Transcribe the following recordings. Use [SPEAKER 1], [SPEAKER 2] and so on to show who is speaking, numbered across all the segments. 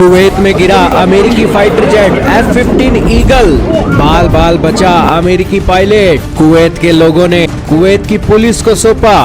[SPEAKER 1] Kuwait में गिरा अमेरिकी फाइटर जेट F-15 ईगल, बाल बाल बचा अमेरिकी पायलट। कुवैत के लोगों ने कुवैत की पुलिस को सौंपा।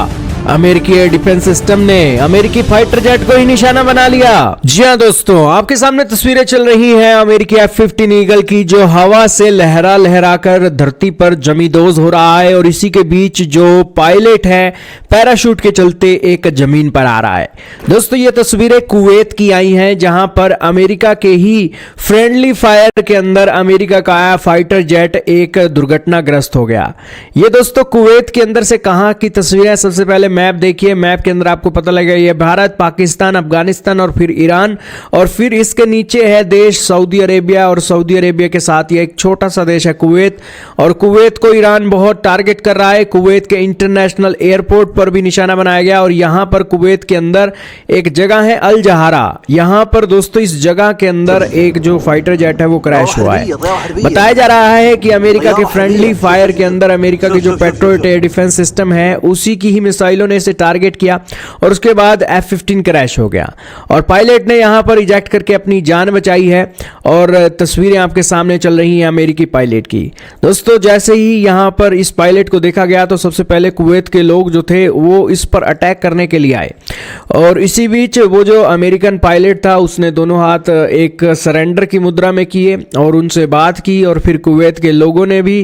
[SPEAKER 1] अमेरिकी एयर डिफेंस सिस्टम ने अमेरिकी फाइटर जेट को ही निशाना बना लिया। जी हां दोस्तों, आपके सामने तस्वीरें चल रही हैं अमेरिकी F-15 ईगल की, जो हवा से लहरा लहरा कर धरती पर जमींदोज हो रहा है और इसी के बीच जो पायलट है पैराशूट के चलते एक जमीन पर आ रहा है। दोस्तों ये तस्वीरें कुवैत की आई हैं, जहां पर अमेरिका के ही फ्रेंडली फायर के अंदर अमेरिका का फाइटर जेट एक दुर्घटनाग्रस्त हो गया। ये दोस्तों कुवैत के अंदर से कहां की तस्वीरें। सबसे पहले मैप देखिए, मैप के अंदर आपको पता लगेगा ये भारत, पाकिस्तान, अफगानिस्तान और फिर ईरान, और फिर इसके नीचे है देश सऊदी अरेबिया, और सऊदी अरेबिया के साथ ये एक छोटा सा देश है कुवैत। और कुवैत को ईरान बहुत टारगेट कर रहा है। कुवैत के इंटरनेशनल एयरपोर्ट पर भी निशाना बनाया गया। और यहां पर कुवैत के अंदर एक जगह है अल जहारा, यहां पर दोस्तों इस जगह के अंदर एक जो फाइटर जेट है वो क्रैश हुआ है। बताया जा रहा है कि अमेरिका के फ्रेंडली फायर के अंदर अमेरिका की जो पेट्रियट एयर डिफेंस सिस्टम है उसी की ही मिसाइलों ने इसे टारगेट किया और उसके बाद F-15 क्रैश हो गया और पायलट ने यहां पर इजेक्ट करके अपनी जान बचाई है। और तस्वीरें आपके सामने चल रही हैं अमेरिकी पायलट की। दोस्तों जैसे ही यहां पर इस पायलट को देखा गया तो सबसे पहले कुवैत के लोग जो थे वो इस पर अटैक करने के लिए आए, और इसी बीच वो जो अमेरिकन पायलट था उसने दोनों हाथ एक सरेंडर की मुद्रा में किए और उनसे बात की, और फिर कुवैत के लोगों ने भी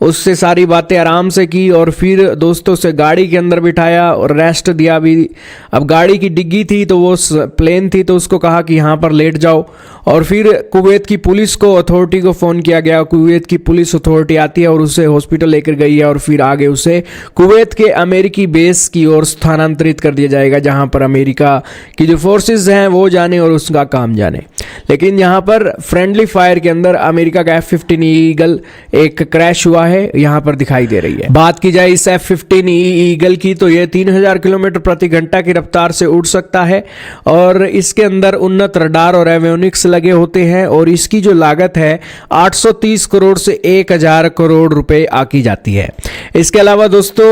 [SPEAKER 1] उससे सारी बातें आराम से की और फिर दोस्तों से गाड़ी के अंदर बिठाया और रेस्ट दिया भी। अब गाड़ी की डिग्गी थी तो वो प्लेन थी तो उसको कहा कि यहाँ पर लेट जाओ, और फिर कुवैत की पुलिस को अथॉरिटी को फ़ोन किया गया। कुवैत की पुलिस अथॉरिटी आती है और उसे हॉस्पिटल लेकर गई है और फिर आगे उसे कुवैत के अमेरिकी बेस की ओर स्थानांतरित कर दिया जाएगा, जहाँ पर अमेरिका की जो फोर्सेज हैं वो जाने और उसका काम जाने। लेकिन यहाँ पर फ्रेंडली फायर के अंदर अमेरिका का F-15 ईगल एक क्रैश हुआ है, यहाँ पर दिखाई दे रही है। बात की जाए इस F-15 ईगल की तो ये 3000 किलोमीटर प्रति घंटा की रफ्तार से उड़ सकता है और इसके अंदर उन्नत रडार और एवियोनिक्स लगे होते हैं, और इसकी जो लागत है 830 करोड़ से 1000 करोड़ रुपए आकी जाती है। इसके अलावा दोस्तों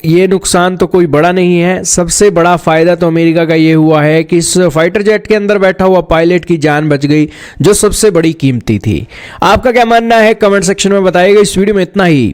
[SPEAKER 1] ये नुकसान तो कोई बड़ा नहीं है, सबसे बड़ा फायदा तो अमेरिका का ये हुआ है कि इस फाइटर जेट के अंदर बैठा हुआ पायलट की जान बच गई, जो सबसे बड़ी कीमती थी। आपका क्या मानना है कमेंट सेक्शन में बताइएगा। इस वीडियो में इतना ही।